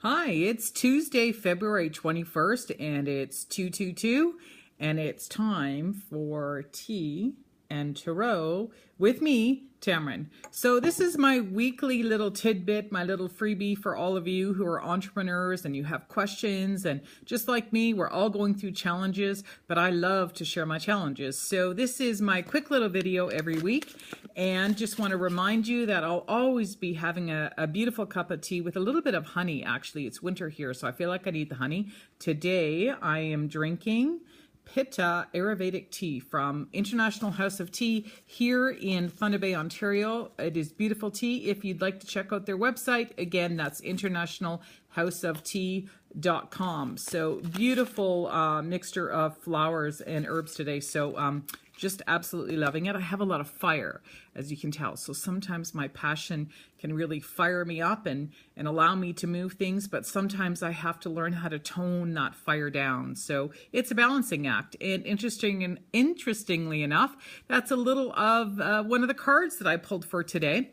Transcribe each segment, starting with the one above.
Hi, it's Tuesday, February 21st, and it's 222, and it's time for tea and tarot with me, Tammeron. So this is my weekly little tidbit, my little freebie for all of you who are entrepreneurs and you have questions. And just like me, we're all going through challenges, but I love to share my challenges. So this is my quick little video every week. And just want to remind you that I'll always be having a beautiful cup of tea with a little bit of honey. Actually, it's winter here, so I feel like I need the honey. Today, I am drinking Pitta Ayurvedic tea from International House of Tea here in Thunder Bay, Ontario. It is beautiful tea. If you'd like to check out their website, again, that's internationalhouseoftea.com. So beautiful mixture of flowers and herbs today. So just absolutely loving it. I have a lot of fire, as you can tell. So sometimes my passion can really fire me up and allow me to move things, but sometimes I have to learn how to tone that fire down. So it's a balancing act. And interestingly enough, that's a little of one of the cards that I pulled for today.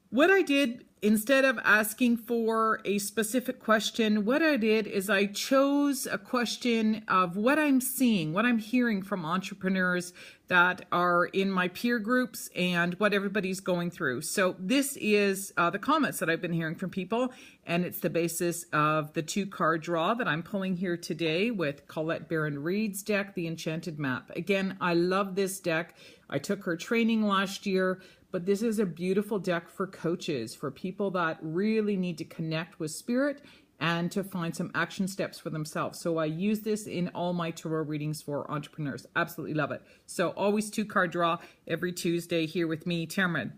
What I did, instead of asking for a specific question, what I did is I chose a question of what I'm seeing, what I'm hearing from entrepreneurs that are in my peer groups and what everybody's going through. So this is the comments that I've been hearing from people, and it's the basis of the 2-card draw that I'm pulling here today with Colette Baron-Reid's deck, the Enchanted Map. Again, I love this deck. I took her training last year. But this is a beautiful deck for coaches, for people that really need to connect with spirit and to find some action steps for themselves. So I use this in all my tarot readings for entrepreneurs. Absolutely love it. So always 2-card draw every Tuesday here with me, Tammeron.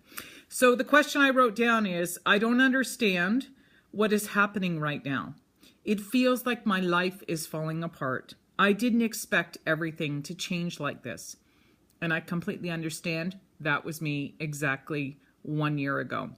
So the question I wrote down is, I don't understand what is happening right now. It feels like my life is falling apart. I didn't expect everything to change like this. And I completely understand. That was me exactly 1 year ago.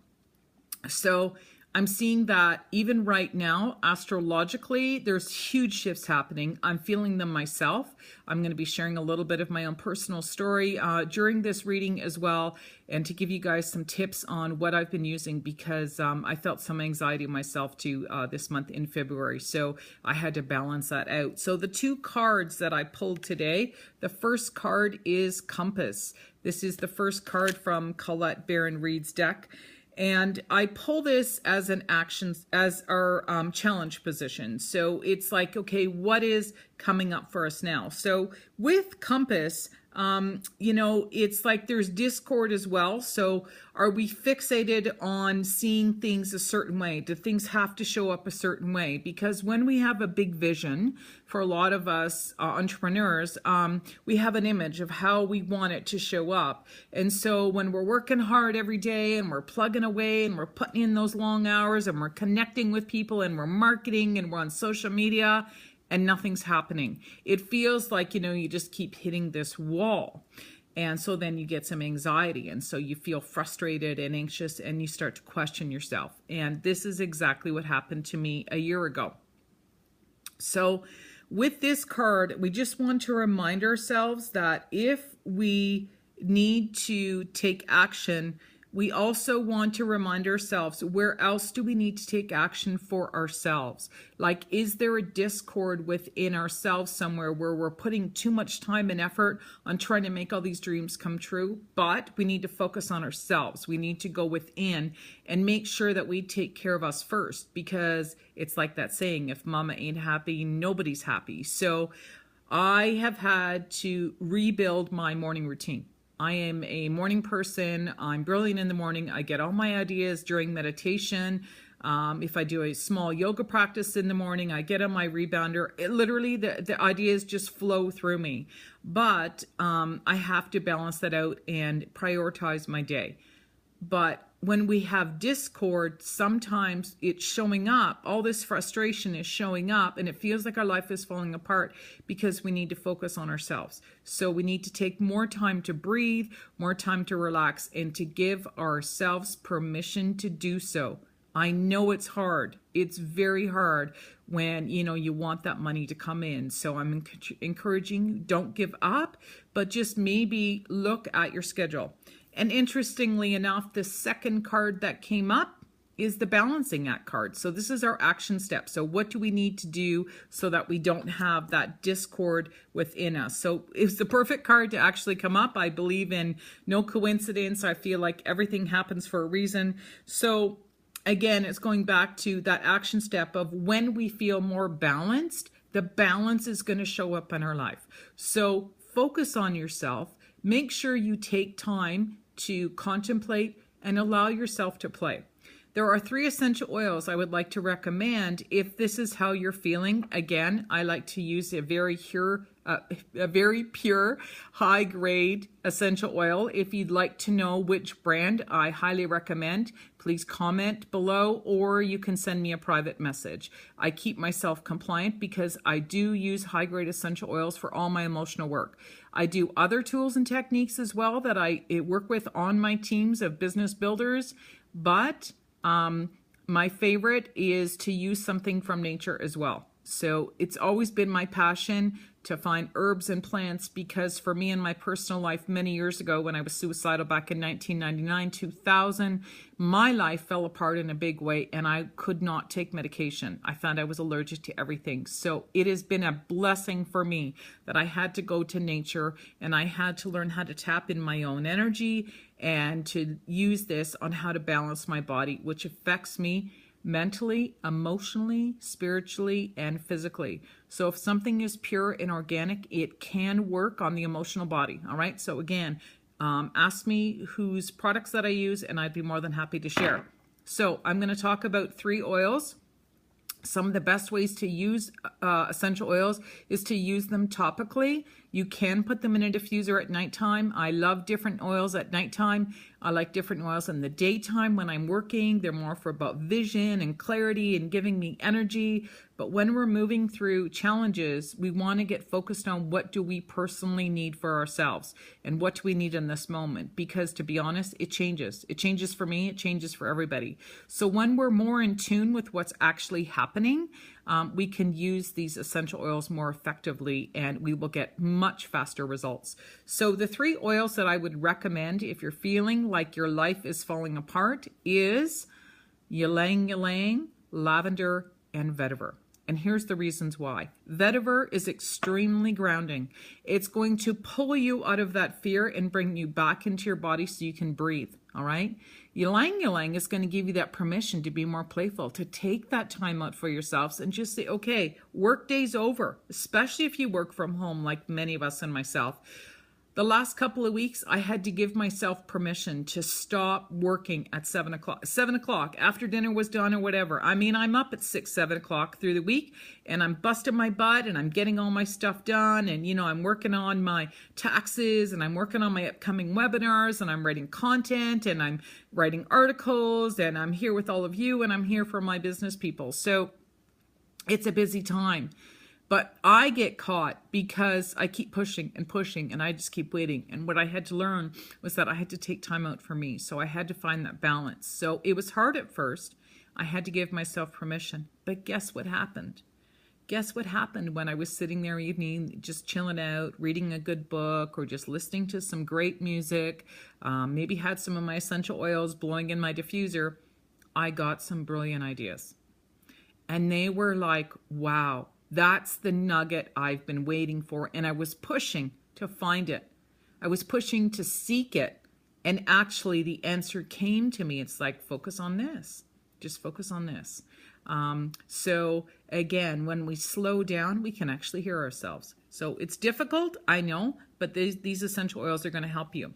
So I'm seeing that even right now, astrologically, there's huge shifts happening. I'm feeling them myself. I'm going to be sharing a little bit of my own personal story during this reading as well, and to give you guys some tips on what I've been using, because I felt some anxiety myself too this month in February. So I had to balance that out. So the 2 cards that I pulled today, the first card is Compass. This is the first card from Colette Baron-Reid's deck. And I pull this as an action, as our challenge position. So it's like, okay, what is coming up for us now? So with Compass, you know, it's like there's discord as well. So are we fixated on seeing things a certain way? Do things have to show up a certain way? Because when we have a big vision, for a lot of us entrepreneurs, we have an image of how we want it to show up. And so when we're working hard every day and we're plugging away and we're putting in those long hours and we're connecting with people and we're marketing and we're on social media, and nothing's happening, it feels like, you know, you just keep hitting this wall. And so then you get some anxiety, and so you feel frustrated and anxious, and you start to question yourself. And this is exactly what happened to me a year ago. So with this card, we just want to remind ourselves that if we need to take action, we also want to remind ourselves, where else do we need to take action for ourselves? Like, is there a discord within ourselves somewhere where we're putting too much time and effort on trying to make all these dreams come true? But we need to focus on ourselves. We need to go within and make sure that we take care of us first, because it's like that saying, if mama ain't happy, nobody's happy. So I have had to rebuild my morning routine. I am a morning person. I'm brilliant in the morning. I get all my ideas during meditation. If I do a small yoga practice in the morning, I get on my rebounder. Literally, the ideas just flow through me. But I have to balance that out and prioritize my day. But when we have discord, sometimes it's showing up. All this frustration is showing up, and it feels like our life is falling apart because we need to focus on ourselves. So we need to take more time to breathe, more time to relax, and to give ourselves permission to do so. I know it's hard. It's very hard when, you know, you want that money to come in. So I'm encouraging you, don't give up, but just maybe look at your schedule. And interestingly enough, the second card that came up is the balancing act card. So this is our action step. So what do we need to do so that we don't have that discord within us? So it's the perfect card to actually come up. I believe in no coincidence. I feel like everything happens for a reason. So again, it's going back to that action step of when we feel more balanced, the balance is going to show up in our life. So focus on yourself. Make sure you take time to contemplate and allow yourself to play. There are 3 essential oils I would like to recommend if this is how you're feeling. Again, I like to use a very pure, high-grade essential oil. If you'd like to know which brand, I highly recommend. Please comment below, or you can send me a private message. I keep myself compliant because I do use high-grade essential oils for all my emotional work. I do other tools and techniques as well that I work with on my teams of business builders, but my favorite is to use something from nature as well. So it's always been my passion to find herbs and plants, because for me in my personal life many years ago when I was suicidal back in 1999, 2000, my life fell apart in a big way and I could not take medication. I found I was allergic to everything. So it has been a blessing for me that I had to go to nature and I had to learn how to tap in my own energy and to use this on how to balance my body, which affects me mentally, emotionally, spiritually, and physically. So if something is pure and organic, it can work on the emotional body. All right. So again, ask me whose products that I use and I'd be more than happy to share. So I'm going to talk about 3 oils. Some of the best ways to use essential oils is to use them topically. You can put them in a diffuser at nighttime. I love different oils at nighttime. I like different oils in the daytime when I'm working. They're more for about vision and clarity and giving me energy. But when we're moving through challenges, we want to get focused on what do we personally need for ourselves and what do we need in this moment. Because to be honest, it changes. It changes for me. It changes for everybody. So when we're more in tune with what's actually happening, we can use these essential oils more effectively and we will get much faster results. So the 3 oils that I would recommend if you're feeling like your life is falling apart is Ylang Ylang, Lavender, and Vetiver. And here's the reasons why. Vetiver is extremely grounding. It's going to pull you out of that fear and bring you back into your body so you can breathe. All right. Ylang Ylang is going to give you that permission to be more playful, to take that time out for yourselves and just say, okay, work day's over, especially if you work from home like many of us and myself. The last couple of weeks, I had to give myself permission to stop working at 7 o'clock. 7 o'clock, after dinner was done or whatever. I mean, I'm up at 6, 7 o'clock through the week and I'm busting my butt and I'm getting all my stuff done. And, you know, I'm working on my taxes and I'm working on my upcoming webinars and I'm writing content and I'm writing articles and I'm here with all of you and I'm here for my business people. So it's a busy time. But I get caught because I keep pushing and pushing and I just keep waiting. And what I had to learn was that I had to take time out for me. So I had to find that balance. So it was hard at first. I had to give myself permission. But guess what happened? Guess what happened when I was sitting there evening, just chilling out, reading a good book or just listening to some great music, maybe had some of my essential oils blowing in my diffuser. I got some brilliant ideas. And they were like, wow. That's the nugget I've been waiting for. And I was pushing to find it. I was pushing to seek it. And actually the answer came to me. It's like, focus on this. Just focus on this. So again, when we slow down, we can actually hear ourselves. So it's difficult, I know, but these essential oils are going to help you.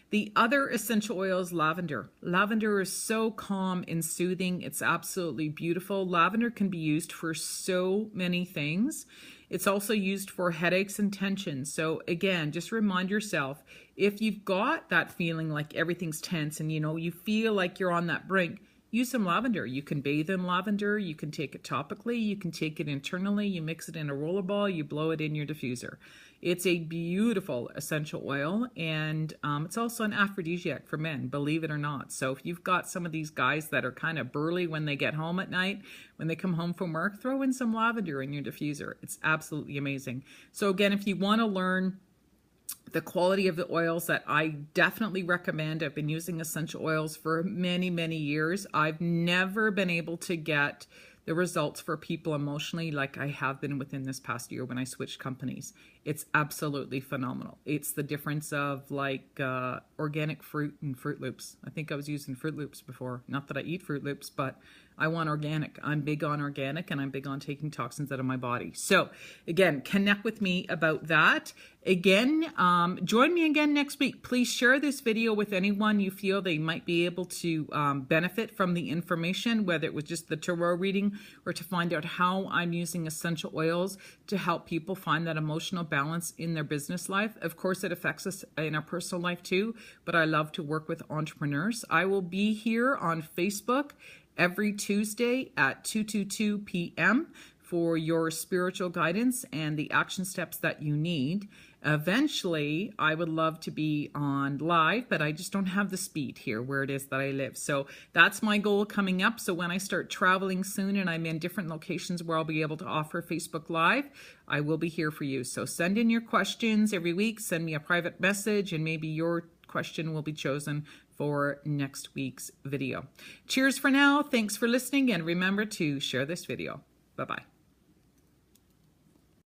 The other essential oil is lavender. Lavender is so calm and soothing. It's absolutely beautiful. Lavender can be used for so many things. It's also used for headaches and tension. So again, just remind yourself, if you've got that feeling like everything's tense and you feel like you're on that brink, use some lavender. You can bathe in lavender. You can take it topically. You can take it internally. You mix it in a rollerball. You blow it in your diffuser. It's a beautiful essential oil, and it's also an aphrodisiac for men, believe it or not. So if you've got some of these guys that are kind of burly when they get home at night, when they come home from work, throw in some lavender in your diffuser. It's absolutely amazing. So again, if you want to learn the quality of the oils that I definitely recommend. I've been using essential oils for many, many years. I've never been able to get the results for people emotionally like I have been within this past year when I switched companies. It's absolutely phenomenal. It's the difference of like organic fruit and Fruit Loops. I think I was using Fruit Loops before. Not that I eat Fruit Loops, but I want organic. I'm big on organic, and I'm big on taking toxins out of my body. So again, connect with me about that. Again, join me again next week. Please share this video with anyone you feel they might be able to benefit from the information, whether it was just the tarot reading or to find out how I'm using essential oils to help people find that emotional balance in their business life. Of course, it affects us in our personal life too, but I love to work with entrepreneurs. I will be here on Facebook every Tuesday at 2:22 p.m. for your spiritual guidance and the action steps that you need. Eventually, I would love to be on live, but I just don't have the speed here where it is that I live. So that's my goal coming up. So when I start traveling soon and I'm in different locations where I'll be able to offer Facebook Live, I will be here for you. So send in your questions every week, send me a private message, and maybe your question will be chosen for next week's video. Cheers for now. Thanks for listening, and remember to share this video. Bye-bye.